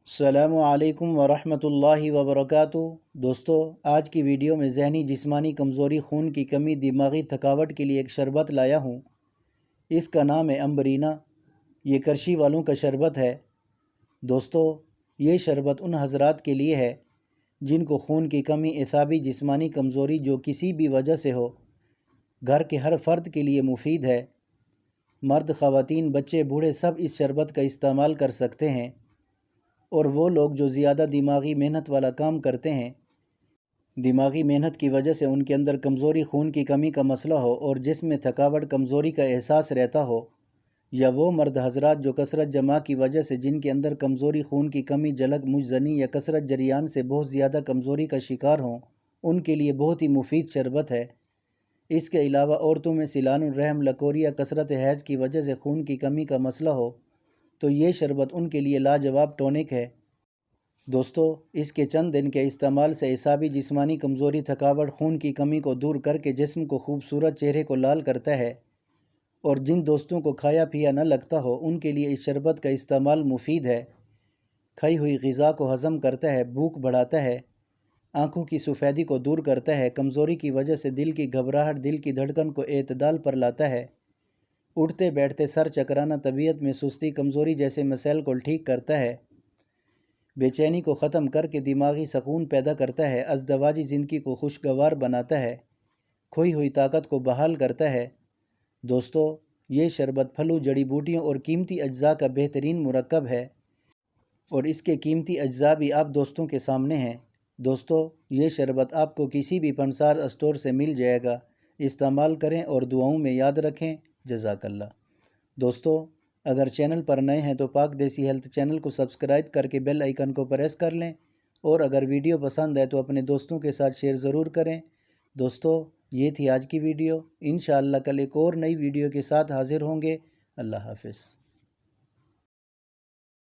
السلام علیکم ورحمۃ اللہ وبرکاتہ۔ دوستو، آج کی ویڈیو میں ذہنی جسمانی کمزوری، خون کی کمی، دماغی تھکاوٹ کے لیے ایک شربت لایا ہوں۔ اس کا نام ہے امبرینا۔ یہ کرشی والوں کا شربت ہے۔ دوستو، یہ شربت ان حضرات کے لیے ہے جن کو خون کی کمی، اعصابی جسمانی کمزوری جو کسی بھی وجہ سے ہو۔ گھر کے ہر فرد کے لیے مفید ہے۔ مرد، خواتین، بچے، بوڑھے سب اس شربت کا استعمال کر سکتے ہیں۔ اور وہ لوگ جو زیادہ دماغی محنت والا کام کرتے ہیں، دماغی محنت کی وجہ سے ان کے اندر کمزوری، خون کی کمی کا مسئلہ ہو اور جسم میں تھکاوٹ، کمزوری کا احساس رہتا ہو، یا وہ مرد حضرات جو کثرت جماع کی وجہ سے جن کے اندر کمزوری، خون کی کمی، جلک، مجزنی یا کثرت جریان سے بہت زیادہ کمزوری کا شکار ہوں، ان کے لیے بہت ہی مفید شربت ہے۔ اس کے علاوہ عورتوں میں سیلان الرحم، لکوری یا کثرت حیض کی وجہ سے خون کی کمی کا مسئلہ ہو تو یہ شربت ان کے لیے لاجواب ٹونک ہے۔ دوستو، اس کے چند دن کے استعمال سے اعصابی جسمانی کمزوری، تھکاوٹ، خون کی کمی کو دور کر کے جسم کو خوبصورت، چہرے کو لال کرتا ہے۔ اور جن دوستوں کو کھایا پیا نہ لگتا ہو ان کے لیے اس شربت کا استعمال مفید ہے۔ کھائی ہوئی غذا کو ہضم کرتا ہے، بھوک بڑھاتا ہے، آنکھوں کی سفیدی کو دور کرتا ہے، کمزوری کی وجہ سے دل کی گھبراہٹ، دل کی دھڑکن کو اعتدال پر لاتا ہے، اٹھتے بیٹھتے سر چکرانا، طبیعت میں سستی، کمزوری جیسے مسائل کو ٹھیک کرتا ہے، بے چینی کو ختم کر کے دماغی سکون پیدا کرتا ہے، ازدواجی زندگی کو خوشگوار بناتا ہے، کھوئی ہوئی طاقت کو بحال کرتا ہے۔ دوستو، یہ شربت پھلوں، جڑی بوٹیوں اور قیمتی اجزاء کا بہترین مرکب ہے، اور اس کے قیمتی اجزاء بھی آپ دوستوں کے سامنے ہیں۔ دوستو، یہ شربت آپ کو کسی بھی پنسار اسٹور سے مل جائے گا۔ استعمال کریں اور دعاؤں میں یاد رکھیں۔ جزاک اللہ۔ دوستو، اگر چینل پر نئے ہیں تو پاک دیسی ہیلتھ چینل کو سبسکرائب کر کے بیل آئیکن کو پریس کر لیں، اور اگر ویڈیو پسند ہے تو اپنے دوستوں کے ساتھ شیئر ضرور کریں۔ دوستو، یہ تھی آج کی ویڈیو۔ انشاءاللہ کل ایک اور نئی ویڈیو کے ساتھ حاضر ہوں گے۔ اللہ حافظ۔